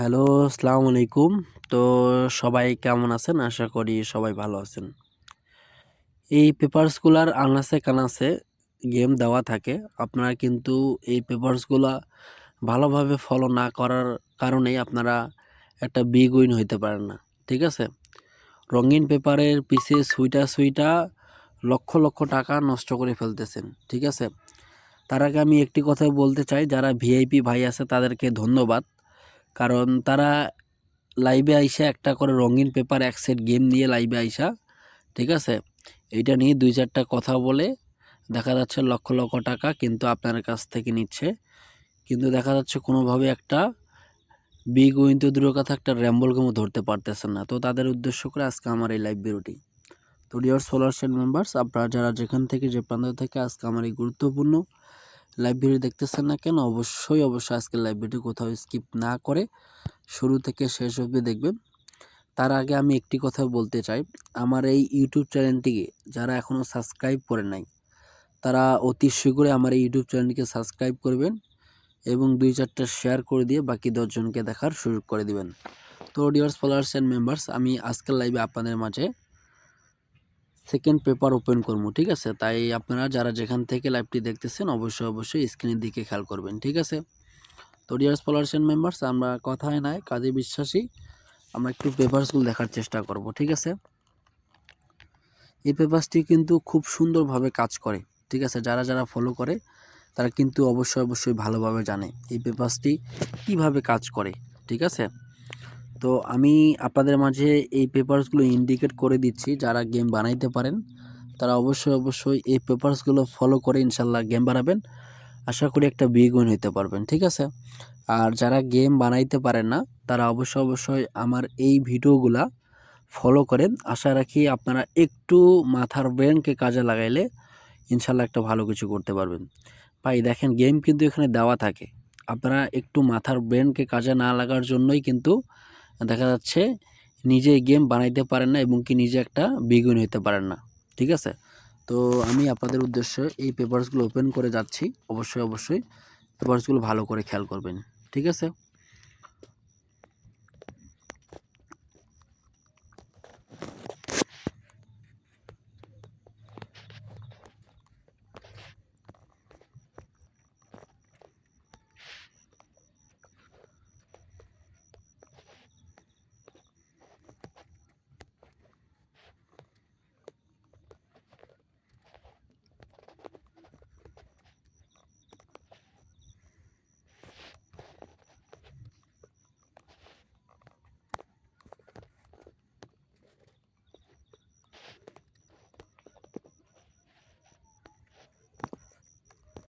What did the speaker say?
Hello, আসসালামু আলাইকুম। তো সবাই কেমন আছেন? আশা করি সবাই ভালো আছেন। এই পেপারসগুলার আনাচে-কানাচে গেম দেওয়া থাকে। আপনারা কিন্তু এই পেপারসগুলা ভালোভাবে ফলো না করার কারণেই আপনারা একটা বিগ উইন হইতে পারেন না। ঠিক আছে? রঙিন পেপারের পিছে ছুঁইটা লক্ষ লক্ষ টাকা নষ্ট করে ফেলতেছেন। ঠিক আছে? তার আগে আমি একটি কথা বলতে চাই, যারা ভিআইপি ভাই আছে তাদেরকে ধন্যবাদ। কারণ তারা লাইভে আইসা একটা করে রঙিন পেপার এক সেট গেম নিয়ে লাইভে আইসা, ঠিক আছে, এইটা নিয়ে 2-4টা কথা বলে দেখা যাচ্ছে লক্ষ লক্ষ টাকা কিন্তু আপনার কাছ থেকে নিচ্ছে, কিন্তু দেখা যাচ্ছে কোনোভাবে একটা বিগ উইন তো দূরের কথা, একটা র্যাম্বল গেমও ধরতে পারতেছেন না। তো তাদের উদ্দেশ্য করে আজকে আমার এই লাইভ ভিডিওটি। তো ডিয়ার সোলার সেল মেম্বার্স, আপনারা যারা যেখান থেকে যে প্রান্ত থেকে আজকে আমার এই গুরুত্বপূর্ণ লাইভ ভিডিও দেখতেছেন না কেন, অবশ্যই আজকের লাইভ ভিডিও কোথাও স্কিপ না করে শুরু থেকে শেষ অবধি দেখবেন। তার আগে আমি একটি কথা বলতে চাই, আমার এই ইউটিউব চ্যানেলটিকে যারা এখনও সাবস্ক্রাইব করে নাই তারা অতি শীঘ্রই আমার এই ইউটিউব চ্যানেলটিকে সাবস্ক্রাইব করবেন এবং 2-4টা শেয়ার করে দিয়ে বাকি 10 জনকে দেখার সুযোগ করে দিবেন। তো ডিয়ার ফলোয়ার্স অ্যান্ড মেম্বার্স, আমি আজকের লাইভে আপনাদের মাঝে সেকেন্ড পেপার ওপেন করবো। ঠিক আছে? তাই আপনারা যারা যেখান থেকে লাইভটি দেখতেছেন অবশ্যই স্ক্রিনের দিকে খেয়াল করবেন। ঠিক আছে? তো ডিয়ার ফলোয়ার্স অ্যান্ড মেম্বার্স, আমরা কথায় নয় কাজে বিশ্বাসী, আমরা একটু পেপারসগুলো দেখার চেষ্টা করব। ঠিক আছে? এই পেপারসটি কিন্তু খুব সুন্দরভাবে কাজ করে। ঠিক আছে? যারা যারা ফলো করে তারা কিন্তু অবশ্যই ভালোভাবে জানে এই পেপারসটি কিভাবে কাজ করে। ঠিক আছে? তো আমি আপনাদের মাঝে এই পেপারসগুলো ইন্ডিকেট করে দিচ্ছি। যারা গেম বানাইতে পারেন তারা অবশ্যই এই পেপারসগুলো ফলো করে ইনশাল্লাহ গেম বানাবেন। আশা করি একটা বিগ উইন হইতে পারবেন। ঠিক আছে? আর যারা গেম বানাইতে পারেন না তারা অবশ্যই আমার এই ভিডিওগুলা ফলো করেন। আশা রাখি আপনারা একটু মাথার ব্রেনকে কাজে লাগাইলে ইনশাল্লাহ একটা ভালো কিছু করতে পারবেন। ভাই দেখেন, গেম কিন্তু এখানে দেওয়া থাকে, আপনারা একটু মাথার ব্রেনকে কাজে না লাগার জন্যই কিন্তু দেখা যাচ্ছে নিজে গেম বানাইতে পারেন না এবং কি নিজে একটা বিগ উইন হইতে পারেন না। ঠিক আছে? তো আমি আপনাদের উদ্দেশ্যে এই পেপারসগুলো ওপেন করে যাচ্ছি। অবশ্যই পেপারসগুলো ভালো করে খেয়াল করবেন। ঠিক আছে?